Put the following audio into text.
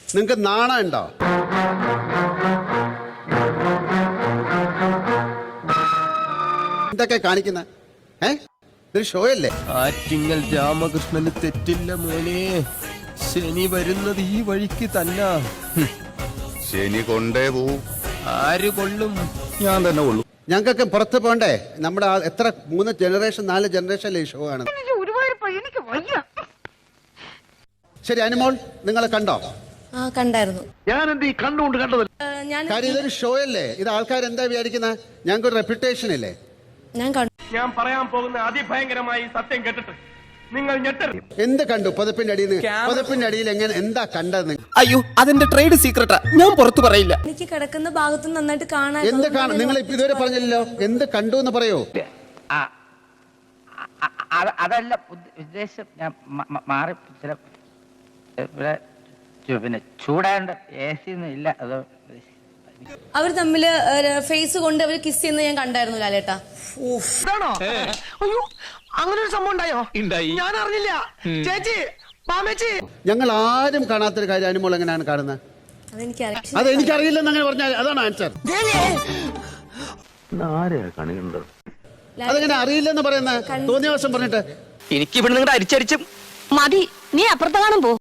നിങ്ങൾക്ക് നാണം ഉണ്ടോ? എന്തൊക്കെ കാണിക്കുന്ന ഇതൊരു ഷോ അല്ലേ? ആറ്റിങ്ങൽ രാമകൃഷ്ണന് തെറ്റില്ല മോനെ. ശനി വരുന്നത് ഈ വഴിക്ക് തന്നെ. ശനി കൊണ്ടേ പോവും. ആര് കൊള്ളും? ഞാൻ തന്നെ കൊള്ളും. ഞങ്ങൾക്കൊക്കെ പുറത്ത് പോണ്ടേ? നമ്മുടെ എത്ര 3 ജനറേഷൻ 4 ജനറേഷനിലെ ഈ ഷോ ആണ്. ശരി, അനുമോൾ നിങ്ങൾ കണ്ടോ? കണ്ടായിരുന്നു. കാര്യം ഇതൊരു ഷോ അല്ലേ? ഇത് ആൾക്കാർ എന്താ വിചാരിക്കുന്നത്? ഞങ്ങൾക്ക് ഒരു റെപ്യൂട്ടേഷൻ ഇല്ലേ? ഞാൻ പറയാൻ പോകുന്ന അതിഭയങ്കരമായി സത്യം കേട്ടിട്ട് നിങ്ങൾ ഞെട്ടരുത്. എന്ത് കണ്ടു പുതപ്പിന്റെ അടിയിൽ നിന്ന്? പുതപ്പിന്റെ അടിയിൽ എങ്ങനെ എന്താ കണ്ടത്? അയ്യോ, അതെന്റെ ട്രേഡ് സീക്രട്ടാ, ഞാൻ പുറത്തു പറയില്ല. എനിക്ക് കിടക്കുന്ന ഭാഗത്ത് നന്നായിട്ട് കാണാൻ. എന്ത് കാണും? നിങ്ങൾ ഇപ്പൊ ഇതുവരെ പറഞ്ഞില്ലല്ലോ. എന്ത് കണ്ടു എന്ന് പറയോ? അതല്ല ഉദ്ദേശം. ഞാൻ മാറി ചില ഇവിടെ പിന്നെ ചൂടാണ്ട് AC ഒന്നും ഇല്ല. അത് അവർ തമ്മില് ഫേസ് കൊണ്ട് അവർ കിസ് ചെയ്യുന്നത് ഞാൻ കണ്ടായിരുന്നു ലാലേട്ടാ. അങ്ങനെ ഒരു സംഭവം ഉണ്ടായോ? ഞാൻ അറിഞ്ഞില്ല ചേച്ചി. ഞങ്ങൾ ആരും കാണാത്തൊരു കാര്യം അനുമോൾ എങ്ങനെയാണ് കാണുന്നത്? അത് എനിക്കറിയില്ലെന്ന് അങ്ങനെ പറഞ്ഞാൽ അതാണ് ആൻസർ. അതെങ്ങനെ അറിയില്ലെന്ന് പറയുന്നത്? തോന്നിയ ദിവസം പറഞ്ഞിട്ട് എനിക്ക് ഇവിടെ നിങ്ങളുടെ അരിച്ചരിച്ചും മതി, നീ അപ്പുറത്ത് കാണും പോ.